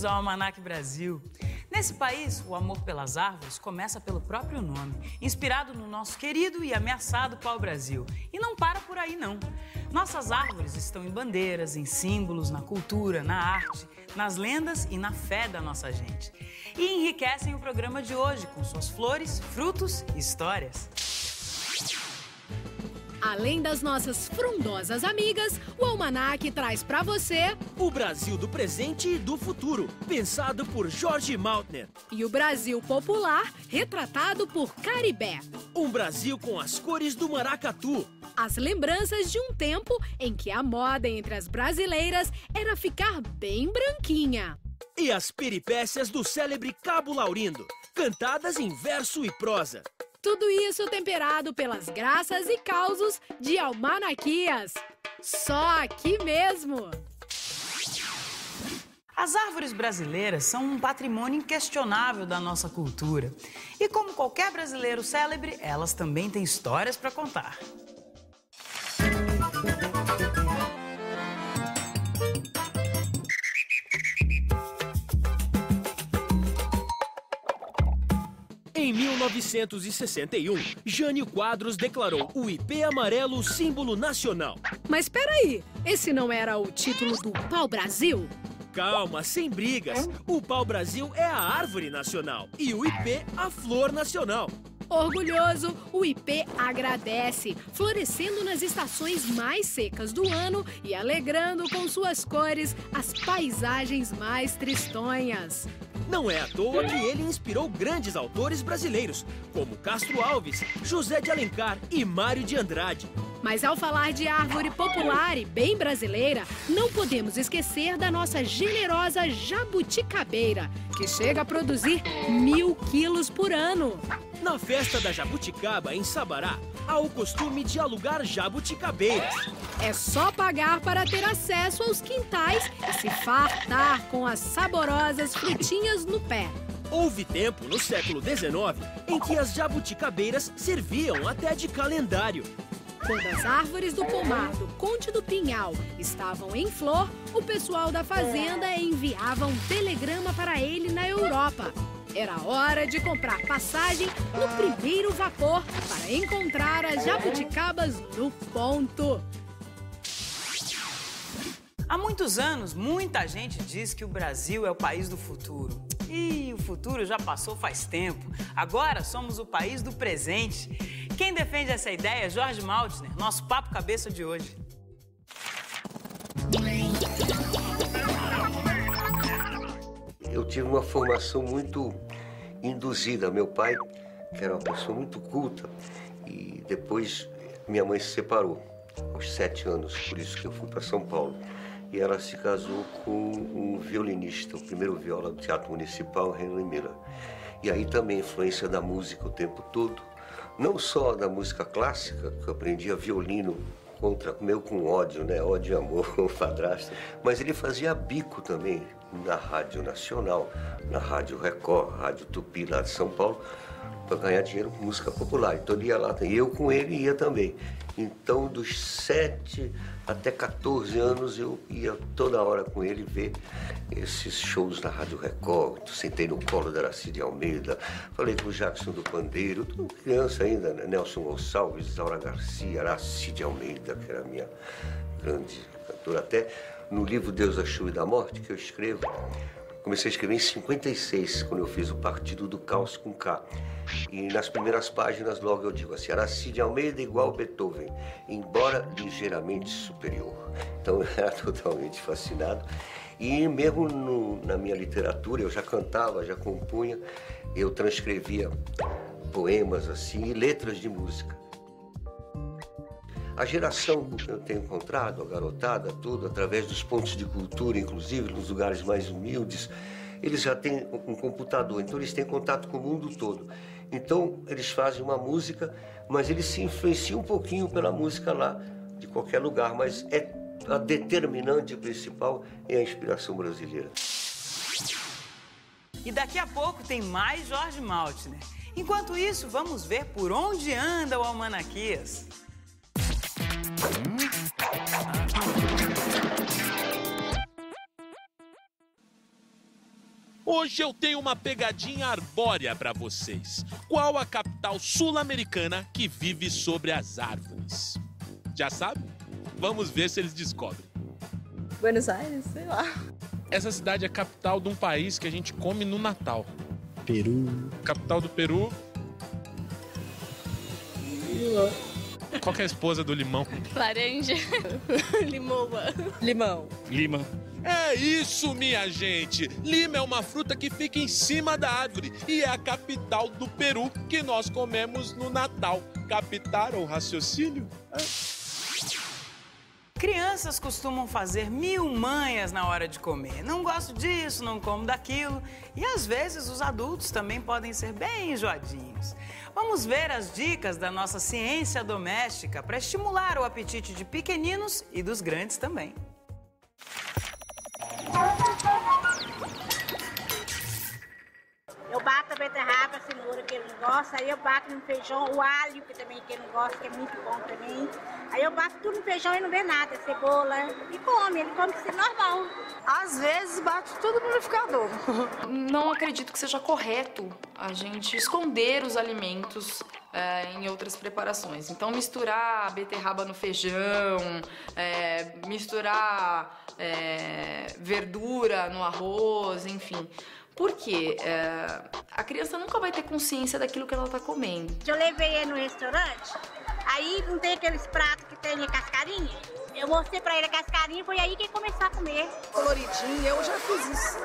bem-vindos ao Almanac Brasil. Nesse país, o amor pelas árvores começa pelo próprio nome, inspirado no nosso querido e ameaçado pau-brasil. E não para por aí, não. Nossas árvores estão em bandeiras, em símbolos, na cultura, na arte, nas lendas e na fé da nossa gente. E enriquecem o programa de hoje com suas flores, frutos e histórias. Além das nossas frondosas amigas, o Almanac traz para você o Brasil do presente e do futuro, pensado por Jorge Maltner. E o Brasil popular, retratado por Caribé. Um Brasil com as cores do maracatu. As lembranças de um tempo em que a moda entre as brasileiras era ficar bem branquinha. E as peripécias do célebre Cabo Laurindo, cantadas em verso e prosa. Tudo isso temperado pelas graças e causos de Almanaquias. Só aqui mesmo! As árvores brasileiras são um patrimônio inquestionável da nossa cultura. E como qualquer brasileiro célebre, elas também têm histórias para contar. Em 1961, Jânio Quadros declarou o ipê amarelo símbolo nacional. Mas peraí, esse não era o título do pau-brasil? Calma, sem brigas. O pau-brasil é a árvore nacional e o ipê a flor nacional. Orgulhoso, o ipê agradece, florescendo nas estações mais secas do ano e alegrando com suas cores as paisagens mais tristonhas. Não é à toa que ele inspirou grandes autores brasileiros, como Castro Alves, José de Alencar e Mário de Andrade. Mas ao falar de árvore popular e bem brasileira, não podemos esquecer da nossa generosa jabuticabeira, que chega a produzir 1000 quilos por ano. Na festa da jabuticaba, em Sabará, há o costume de alugar jabuticabeiras. É só pagar para ter acesso aos quintais e se fartar com as saborosas frutinhas no pé. Houve tempo, no século XIX, em que as jabuticabeiras serviam até de calendário. Quando as árvores do pomar do Conde do Pinhal estavam em flor, o pessoal da fazenda enviava um telegrama para ele na Europa. Era hora de comprar passagem no primeiro vapor para encontrar as jabuticabas no ponto. Há muitos anos, muita gente diz que o Brasil é o país do futuro. E o futuro já passou faz tempo. Agora somos o país do presente. Quem defende essa ideia é Jorge Maltner, nosso papo cabeça de hoje. Eu tive uma formação muito induzida. Meu pai, que era uma pessoa muito culta, e depois minha mãe se separou aos 7 anos, por isso que eu fui para São Paulo. E ela se casou com um violinista, o primeiro viola do Teatro Municipal, Reino Miller. E aí também a influência da música o tempo todo, não só da música clássica, que eu aprendia violino meio com ódio, né? Ódio e amor com o padrasto, mas ele fazia bico também na Rádio Nacional, na Rádio Record, Rádio Tupi lá de São Paulo, para ganhar dinheiro com música popular. Então ele ia lá, e eu com ele ia também. Então dos 7 até 14 anos eu ia toda hora com ele ver esses shows na Rádio Record. Sentei no colo da Aracide Almeida, falei com o Jackson do Pandeiro, tudo criança ainda, né? Nelson Gonçalves, Isaura Garcia, Aracide Almeida, que era a minha grande cantora. Até no livro Deus da Chuva e da Morte, que eu escrevo, comecei a escrever em 56, quando eu fiz o Partido do Caos com K. E nas primeiras páginas logo eu digo assim, Aracide Almeida igual Beethoven, embora ligeiramente superior. Então eu era totalmente fascinado. E mesmo na minha literatura, eu já cantava, já compunha, eu transcrevia poemas assim e letras de música. A geração que eu tenho encontrado, a garotada, tudo, através dos pontos de cultura, inclusive nos lugares mais humildes, eles já têm um computador, então eles têm contato com o mundo todo. Então eles fazem uma música, mas eles se influenciam um pouquinho pela música lá, de qualquer lugar, mas a determinante principal é a inspiração brasileira. E daqui a pouco tem mais Jorge Maltner. Enquanto isso, vamos ver por onde anda o Almanaquias. Hoje eu tenho uma pegadinha arbórea para vocês. Qual a capital sul-americana que vive sobre as árvores? Já sabe? Vamos ver se eles descobrem. Buenos Aires, sei lá. Essa cidade é capital de um país que a gente come no Natal. Peru. Capital do Peru. Qual que é a esposa do limão? Laranja. Limão. Lima. É isso, minha gente! Lima é uma fruta que fica em cima da árvore e é a capital do Peru que nós comemos no Natal. Captaram o raciocínio? Crianças costumam fazer mil manhas na hora de comer. Não gosto disso, não como daquilo. E às vezes os adultos também podem ser bem enjoadinhos. Vamos ver as dicas da nossa ciência doméstica para estimular o apetite de pequeninos e dos grandes também. Eu bato a beterraba, a cenoura que ele não gosta, aí eu bato no feijão, o alho que também que ele não gosta, que é muito bom também. Aí eu bato tudo no feijão e não vê nada, cebola, e come, ele come assim normal. Às vezes bate tudo no liquidificador. Não acredito que seja correto a gente esconder os alimentos em outras preparações. Então, misturar a beterraba no feijão, misturar verdura no arroz, enfim. Por quê? A criança nunca vai ter consciência daquilo que ela está comendo. Eu levei ele no restaurante, aí não tem aqueles pratos que tem a cascarinha? Eu mostrei pra ele a cascarinha, foi aí que ele começou a comer. Coloridinho, eu já fiz isso.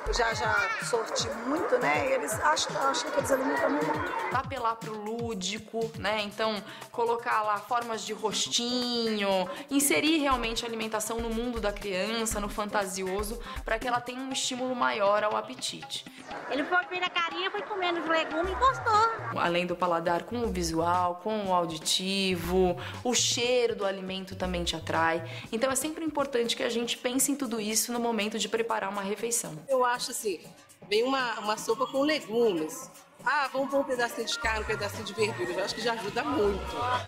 Eu já sorti muito, né? E eles acham que eles alimentam melhor. Apelar pro lúdico, né? Então, colocar lá formas de rostinho, inserir realmente a alimentação no mundo da criança, no fantasioso, para que ela tenha um estímulo maior ao apetite. Ele foi ver a carinha, foi comendo os legumes e gostou. Além do paladar, com o visual, com o auditivo, o cheiro do alimento também te atrai. Então é sempre importante que a gente pense em tudo isso no momento de preparar uma refeição. Eu acho assim, vem uma sopa com legumes. Vamos pôr um pedacinho de carne, um pedacinho de verdura. Eu acho que já ajuda muito.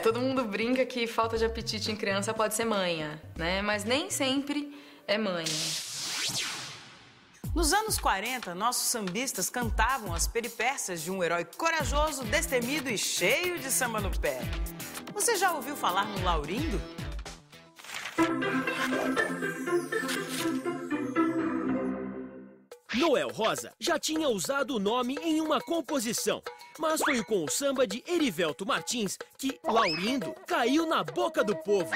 Todo mundo brinca que falta de apetite em criança pode ser manha, né? Mas nem sempre é manha. Nos anos 40, nossos sambistas cantavam as peripécias de um herói corajoso, destemido e cheio de samba no pé. Você já ouviu falar no Laurindo? Noel Rosa já tinha usado o nome em uma composição, mas foi com o samba de Erivelto Martins que Laurindo caiu na boca do povo.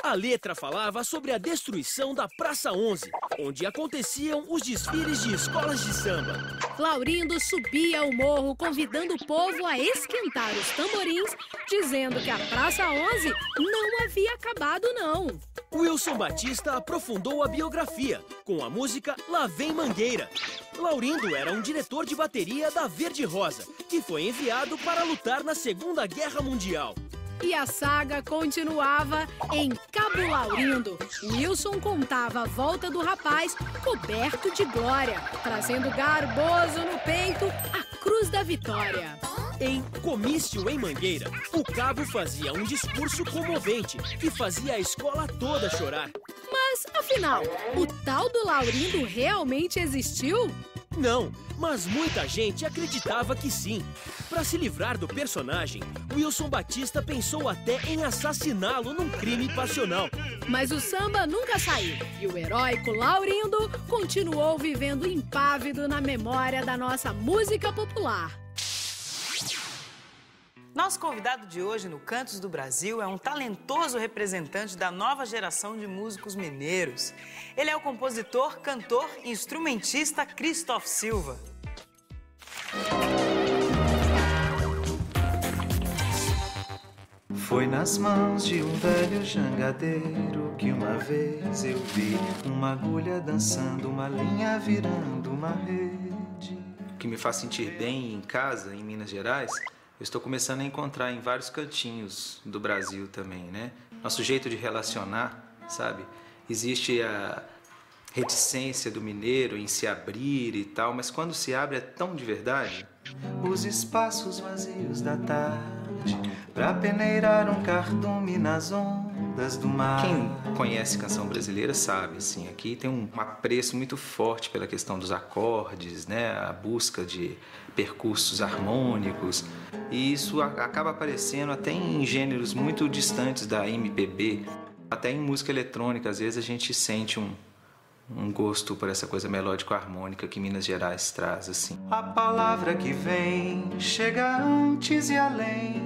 A letra falava sobre a destruição da Praça 11, onde aconteciam os desfiles de escolas de samba. Laurindo subia o morro convidando o povo a esquentar os tamborins, dizendo que a Praça 11 não havia acabado, não. Wilson Batista aprofundou a biografia com a música Lá Vem Mangueira. Laurindo era um diretor de bateria da Verde Rosa, que foi enviado para lutar na Segunda Guerra Mundial. E a saga continuava em Cabo Laurindo. Wilson contava a volta do rapaz coberto de glória, trazendo garboso no peito a Cruz da Vitória. Em Comício em Mangueira, o cabo fazia um discurso comovente que fazia a escola toda chorar. Mas, afinal, o tal do Laurindo realmente existiu? Não, mas muita gente acreditava que sim. Para se livrar do personagem, Wilson Batista pensou até em assassiná-lo num crime passional. Mas o samba nunca saiu e o heróico Laurindo continuou vivendo impávido na memória da nossa música popular. Nosso convidado de hoje no Cantos do Brasil é um talentoso representante da nova geração de músicos mineiros. Ele é o compositor, cantor e instrumentista Christoph Silva. Foi nas mãos de um velho jangadeiro que uma vez eu vi uma agulha dançando, uma linha virando uma rede. O que me faz sentir bem em casa, em Minas Gerais, eu estou começando a encontrar em vários cantinhos do Brasil também, né? Nosso jeito de relacionar, sabe? Existe a reticência do mineiro em se abrir e tal, mas quando se abre é tão de verdade. Os espaços vazios da tarde verde, pra peneirar um cardume nas ondas do mar. Quem conhece canção brasileira sabe, assim, aqui tem um apreço muito forte pela questão dos acordes, né, a busca de percursos harmônicos, e isso acaba aparecendo até em gêneros muito distantes da MPB, até em música eletrônica, às vezes a gente sente um gosto por essa coisa melódico-harmônica que Minas Gerais traz, assim. A palavra que vem chega antes e além,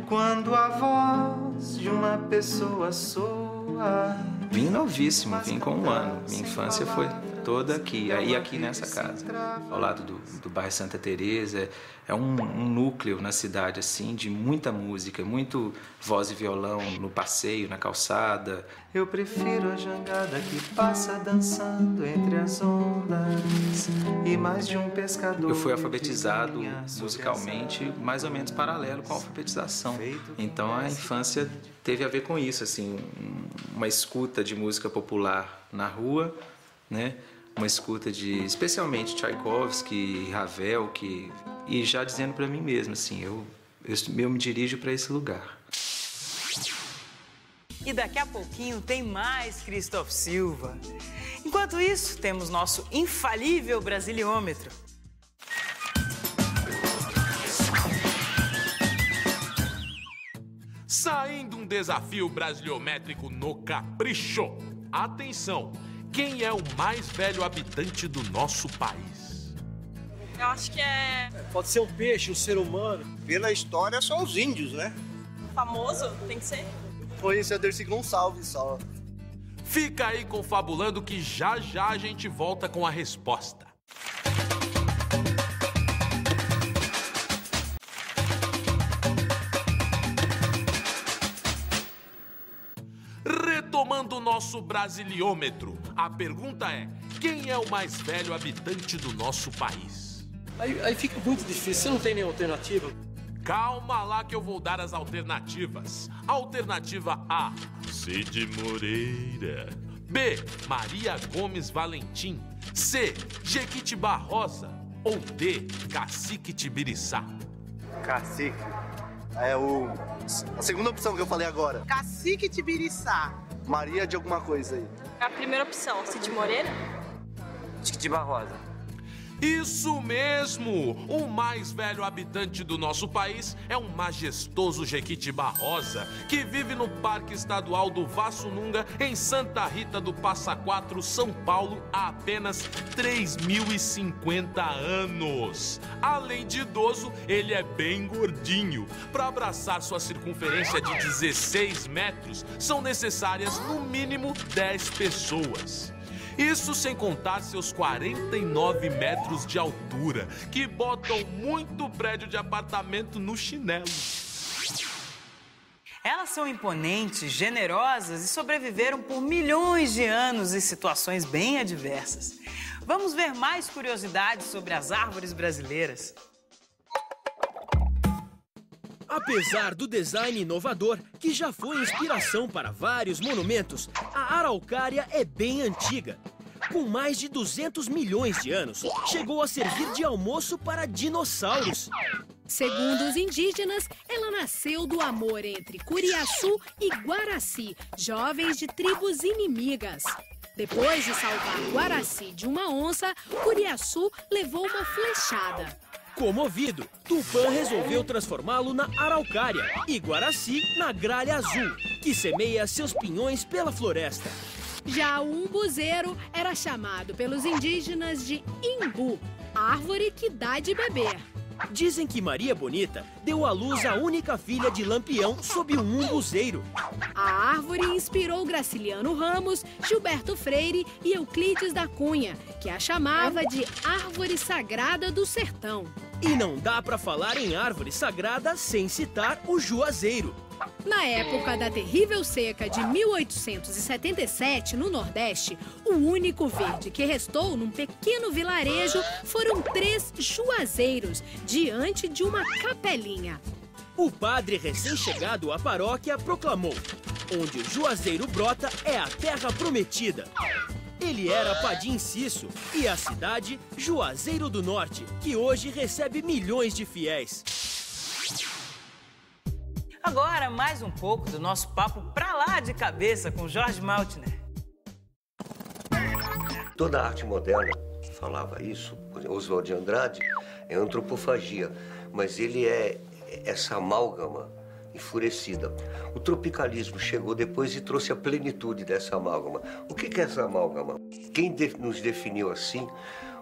quando a voz de uma pessoa soa. Vim novíssimo, vim com 1 ano. Minha infância foi toda aqui, e aqui nessa casa, ao lado do bairro Santa Teresa. É um núcleo na cidade, assim, de muita música, muito voz e violão no passeio, na calçada. Eu prefiro a jangada que passa dançando entre as ondas e mais de um pescador. Eu fui alfabetizado musicalmente, mais ou menos paralelo com a alfabetização. Então a infância teve a ver com isso, assim, uma escuta de música popular na rua, né? Uma escuta de, especialmente, Tchaikovsky, Ravel, e já dizendo para mim mesmo, assim, eu me dirijo para esse lugar. E daqui a pouquinho tem mais Christoph Silva. Enquanto isso, temos nosso infalível Brasiliômetro. Saindo um desafio brasiliométrico no capricho. Atenção! Quem é o mais velho habitante do nosso país? Eu acho que é... Pode ser um peixe, um ser humano. Pela história, são os índios, né? Famoso, tem que ser. Foi esse Dercy Gonçalves só. Fica aí confabulando que já já a gente volta com a resposta. Retomando o nosso Brasiliômetro, a pergunta é: quem é o mais velho habitante do nosso país? Aí fica muito difícil, você não tem nenhuma alternativa? Calma lá que eu vou dar as alternativas. Alternativa A, Cid Moreira. B, Maria Gomes Valentim. C, Jequitibá Rosa. Ou D, Cacique Tibiriçá. Cacique. É a segunda opção que eu falei agora. Cacique Tibiriçá. Maria de alguma coisa aí. A primeira opção, Cid Moreira. Jequitibá Rosa. Isso mesmo! O mais velho habitante do nosso país é um majestoso Jequitibá Rosa, que vive no Parque Estadual do Vassununga, em Santa Rita do Passa Quatro, São Paulo, há apenas 3.050 anos. Além de idoso, ele é bem gordinho. Para abraçar sua circunferência de 16 metros, são necessárias no mínimo 10 pessoas. Isso sem contar seus 49 metros de altura, que botam muito prédio de apartamento no chinelo. Elas são imponentes, generosas e sobreviveram por milhões de anos em situações bem adversas. Vamos ver mais curiosidades sobre as árvores brasileiras. Apesar do design inovador, que já foi inspiração para vários monumentos, a araucária é bem antiga. Com mais de 200 milhões de anos, chegou a servir de almoço para dinossauros. Segundo os indígenas, ela nasceu do amor entre Curiaçu e Guaraci, jovens de tribos inimigas. Depois de salvar Guaraci de uma onça, Curiaçu levou uma flechada. Comovido, Tupã resolveu transformá-lo na araucária e Guaraci na gralha azul, que semeia seus pinhões pela floresta. Já o umbuzeiro era chamado pelos indígenas de imbu, árvore que dá de beber. Dizem que Maria Bonita deu à luz a única filha de Lampião sob um umbuzeiro. A árvore inspirou Graciliano Ramos, Gilberto Freire e Euclides da Cunha, que a chamava de árvore sagrada do sertão. E não dá para falar em árvore sagrada sem citar o juazeiro. Na época da terrível seca de 1877, no Nordeste, o único verde que restou num pequeno vilarejo foram 3 juazeiros, diante de uma capelinha. O padre recém-chegado à paróquia proclamou: onde o juazeiro brota é a terra prometida. Ele era Padim Cisso e a cidade Juazeiro do Norte, que hoje recebe milhões de fiéis. Agora, mais um pouco do nosso papo pra lá de cabeça com Jorge Maltner. Toda a arte moderna falava isso, por exemplo, Oswald de Andrade é antropofagia, mas ele é essa amálgama enfurecida. O tropicalismo chegou depois e trouxe a plenitude dessa amálgama. O que é essa amálgama? Quem nos definiu assim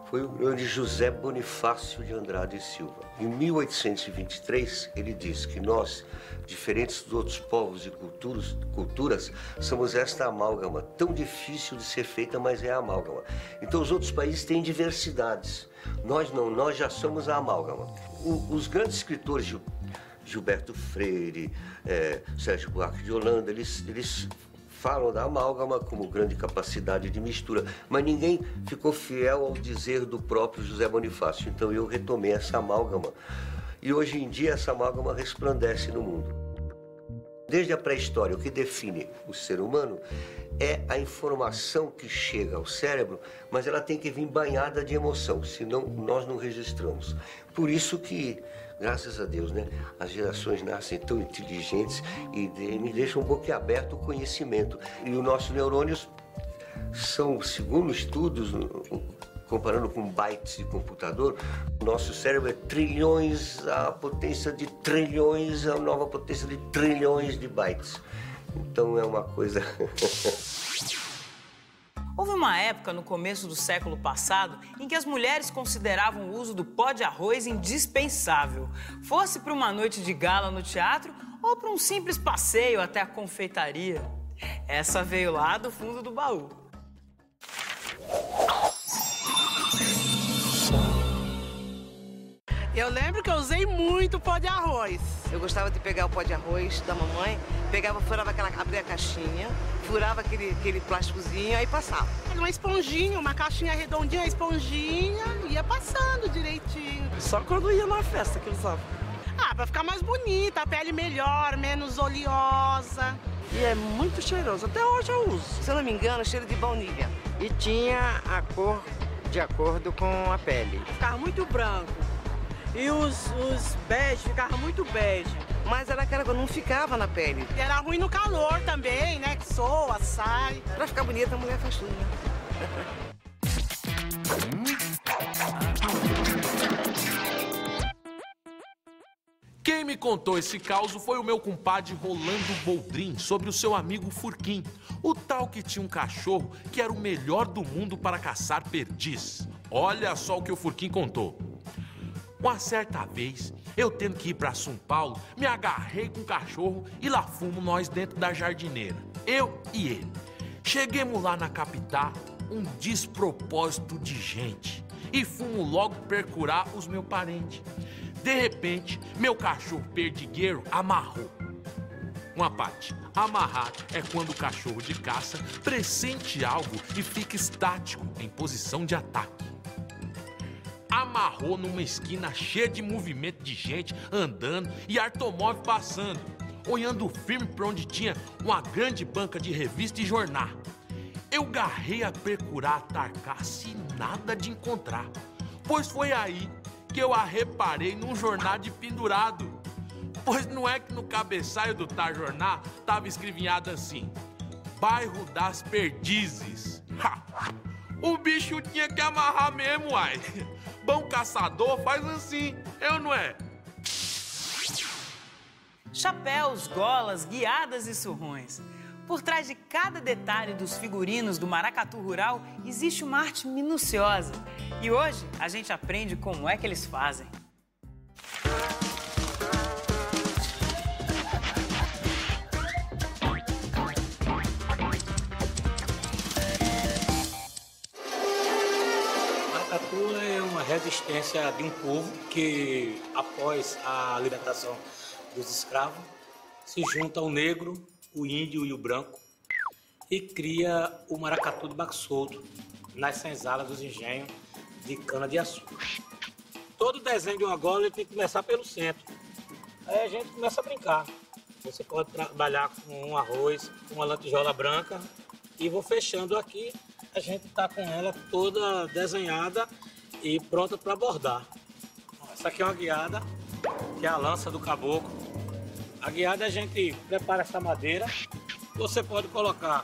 foi o grande José Bonifácio de Andrade e Silva. Em 1823, ele diz que nós, diferentes dos outros povos e culturas, somos esta amálgama, tão difícil de ser feita, mas é a amálgama. Então os outros países têm diversidades. Nós não, nós já somos a amálgama. Os grandes escritores, Gilberto Freire, Sérgio Buarque de Holanda, eles falam da amálgama como grande capacidade de mistura, mas ninguém ficou fiel ao dizer do próprio José Bonifácio. Então eu retomei essa amálgama e hoje em dia essa amálgama resplandece no mundo. Desde a pré-história, o que define o ser humano é a informação que chega ao cérebro, mas ela tem que vir banhada de emoção, senão nós não registramos. Por isso que, graças a Deus, né, as gerações nascem tão inteligentes e me deixam boquiaberto o conhecimento. E os nossos neurônios são, segundo estudos, comparando com bytes de computador, o nosso cérebro é trilhões, a potência de trilhões, a nova potência de trilhões de bytes. Então é uma coisa... Houve uma época no começo do século passado em que as mulheres consideravam o uso do pó de arroz indispensável, fosse para uma noite de gala no teatro ou para um simples passeio até a confeitaria. Essa veio lá do fundo do baú. Eu lembro que eu usei muito pó de arroz. Eu gostava de pegar o pó de arroz da mamãe, furava abria a caixinha, furava aquele plásticozinho, aí passava. Uma esponjinha, uma caixinha redondinha, esponjinha, ia passando direitinho. Só quando ia na festa que eu usava. Pra ficar mais bonita, a pele melhor, menos oleosa. E é muito cheiroso, até hoje eu uso. Se eu não me engano, cheiro de baunilha. E tinha a cor de acordo com a pele. Ficava muito branco. E os bege ficavam muito bege. Mas era aquela que não ficava na pele. E era ruim no calor também, né? Que soa, sai. Pra ficar bonita, a mulher faz tudo, né? Quem me contou esse caos foi o meu compadre Rolando Boldrin, sobre o seu amigo Furquim, o tal que tinha um cachorro que era o melhor do mundo para caçar perdiz. Olha só o que o Furquim contou. Uma certa vez, eu tendo que ir para São Paulo, me agarrei com o cachorro e lá fomos nós dentro da jardineira, eu e ele. Chegamos lá na capital, um despropósito de gente, e fomos logo percurar os meus parentes. De repente, meu cachorro perdigueiro amarrou. Uma parte, amarrar é quando o cachorro de caça pressente algo e fica estático em posição de ataque. Amarrou numa esquina cheia de movimento de gente andando e automóvel passando, olhando firme para onde tinha uma grande banca de revista e jornal. Eu garrei a percurar a tarcaça e nada de encontrar, pois foi aí que eu a reparei num jornal de pendurado. Pois não é que no cabeçalho do tal jornal tava escrevinhado assim: Bairro das Perdizes. Ha! O bicho tinha que amarrar mesmo, uai. Bom caçador faz assim, eu não é? Chapéus, golas, guiadas e surrões. Por trás de cada detalhe dos figurinos do maracatu rural existe uma arte minuciosa. E hoje a gente aprende como é que eles fazem. Maracatu é uma resistência de um povo que, após a libertação dos escravos, se junta ao negro, o índio e o branco e cria o maracatu de baco solto nas senzalas dos engenhos de cana-de-açúcar. Todo desenho de uma gola ele tem que começar pelo centro. Aí a gente começa a brincar. Você pode trabalhar com um arroz, com uma lantejola branca e vou fechando aqui. A gente está com ela toda desenhada e pronta para bordar. Essa aqui é uma guiada, que é a lança do caboclo. A guiada a gente prepara essa madeira. Você pode colocar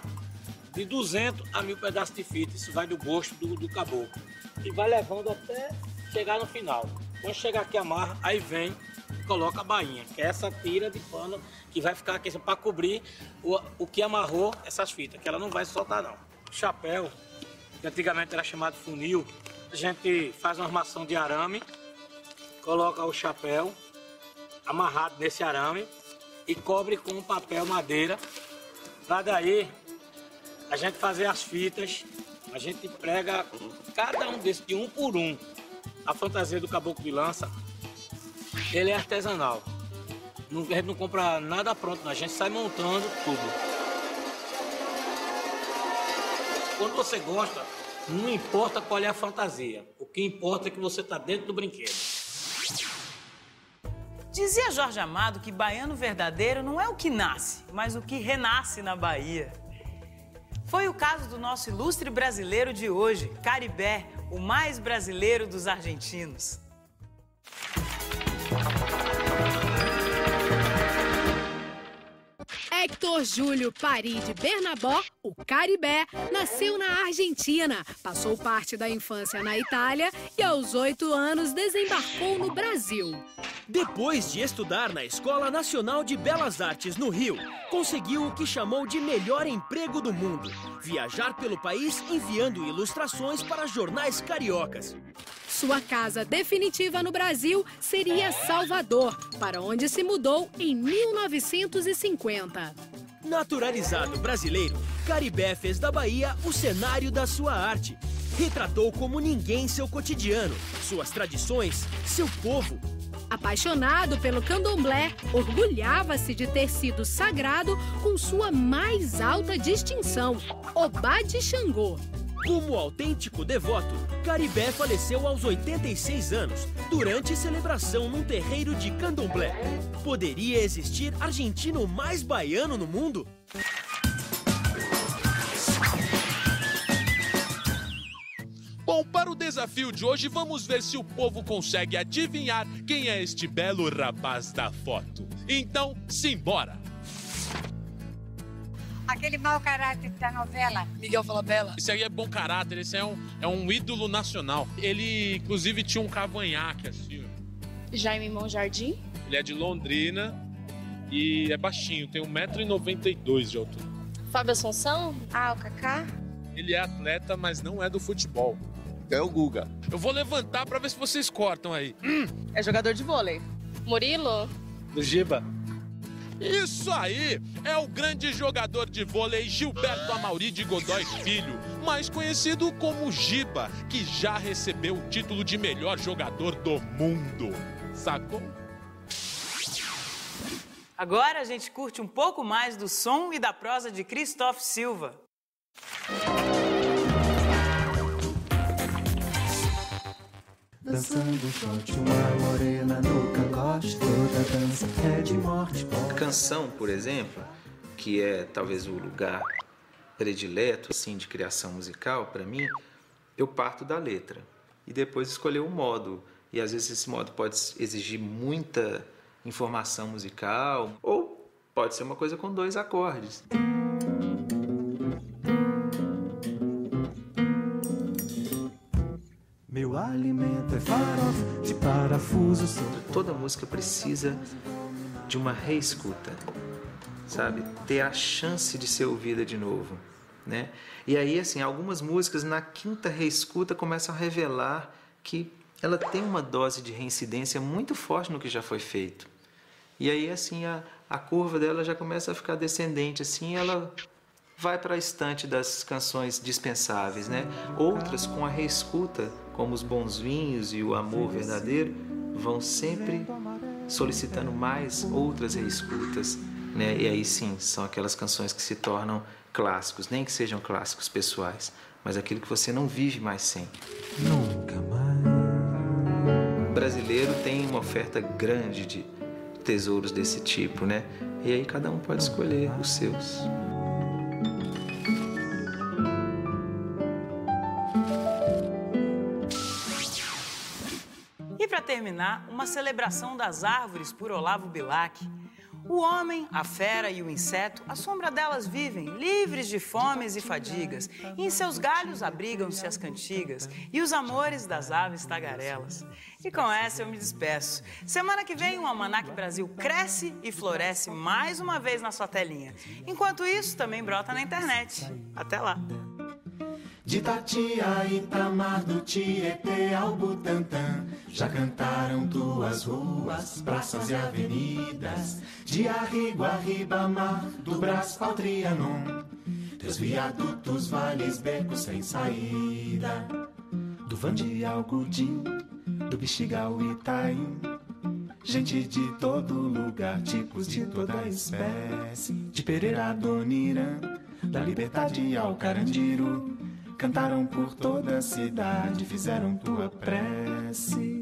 de 200 a 1000 pedaços de fita. Isso vai do gosto do caboclo. E vai levando até chegar no final. Quando chegar aqui, amarra, aí vem e coloca a bainha, que é essa tira de pano que vai ficar aqui para cobrir o que amarrou essas fitas, que ela não vai soltar não. O chapéu, que antigamente era chamado funil, a gente faz uma armação de arame, coloca o chapéu amarrado nesse arame e cobre com um papel madeira, para daí a gente fazer as fitas, a gente prega cada um desses de um por um. A fantasia do caboclo de lança, ele é artesanal. A gente não compra nada pronto, a gente sai montando tudo. Quando você gosta, não importa qual é a fantasia. O que importa é que você está dentro do brinquedo. Dizia Jorge Amado que baiano verdadeiro não é o que nasce, mas o que renasce na Bahia. Foi o caso do nosso ilustre brasileiro de hoje, Caribé, o mais brasileiro dos argentinos. Héctor Júlio Paride Bernabó, o Caribé, nasceu na Argentina, passou parte da infância na Itália e aos 8 anos desembarcou no Brasil. Depois de estudar na Escola Nacional de Belas Artes no Rio, conseguiu o que chamou de melhor emprego do mundo: viajar pelo país enviando ilustrações para jornais cariocas. Sua casa definitiva no Brasil seria Salvador, para onde se mudou em 1950. Naturalizado brasileiro, Caribé fez da Bahia o cenário da sua arte. Retratou como ninguém seu cotidiano, suas tradições, seu povo. Apaixonado pelo candomblé, orgulhava-se de ter sido sagrado com sua mais alta distinção, Obá de Xangô. Como autêntico devoto, Caribé faleceu aos 86 anos, durante celebração num terreiro de candomblé. Poderia existir argentino mais baiano no mundo? Bom, para o desafio de hoje, vamos ver se o povo consegue adivinhar quem é este belo rapaz da foto. Então, simbora! Aquele mau caráter da novela. Miguel Falabella. Esse aí é bom caráter, esse é um ídolo nacional. Ele, inclusive, tinha um cavanhaque, assim. Jaime Monjardim. Ele é de Londrina e é baixinho, tem 1,92 m de altura. Fábio Assunção. Ah, o Kaká. Ele é atleta, mas não é do futebol. É o Guga. Eu vou levantar pra ver se vocês cortam aí. É jogador de vôlei. Murilo. Do Giba. Isso aí! É o grande jogador de vôlei Gilberto Amauri de Godoy Filho, mais conhecido como Giba, que já recebeu o título de melhor jogador do mundo. Sacou? Agora a gente curte um pouco mais do som e da prosa de Christoph Silva. Dançando shot, uma morena no cangote, toda dança é de morte. Canção, por exemplo, que é talvez o lugar predileto assim de criação musical para mim, eu parto da letra e depois escolher o modo. E às vezes esse modo pode exigir muita informação musical ou pode ser uma coisa com 2 acordes. Meu alimento é farofa de parafuso. Toda música precisa de uma reescuta, sabe? Ter a chance de ser ouvida de novo, né? E aí, assim, algumas músicas na 5ª reescuta começam a revelar que ela tem uma dose de reincidência muito forte no que já foi feito. E aí, assim, a curva dela já começa a ficar descendente, assim, ela vai para a estante das canções dispensáveis, né? Outras, com a reescuta, como Os Bons Vinhos e O Amor Verdadeiro, vão sempre solicitando mais outras reescutas, né? E aí sim, são aquelas canções que se tornam clássicos, nem que sejam clássicos pessoais, mas aquilo que você não vive mais sem. Nunca mais. O brasileiro tem uma oferta grande de tesouros desse tipo, né? E aí cada um pode escolher os seus. E para terminar, uma celebração das árvores por Olavo Bilac. O homem, a fera e o inseto, à sombra delas vivem, livres de fomes e fadigas, e em seus galhos abrigam-se as cantigas e os amores das aves tagarelas. E com essa eu me despeço. Semana que vem o Almanac Brasil cresce e floresce mais uma vez na sua telinha. Enquanto isso, também brota na internet. Até lá! De Tatiá, Itamar, do Tietê ao Butantã, já cantaram tuas ruas, praças e avenidas. De Arrigo a Ribamar, do Brás ao Trianon, teus viadutos, vales, becos sem saída. Do Vande ao Gudim, do Bexiga ao Itaim, gente de todo lugar, tipos de toda espécie. De Pereira a Donirã, da Liberdade ao Carandiru, cantaram por toda a cidade, fizeram tua prece.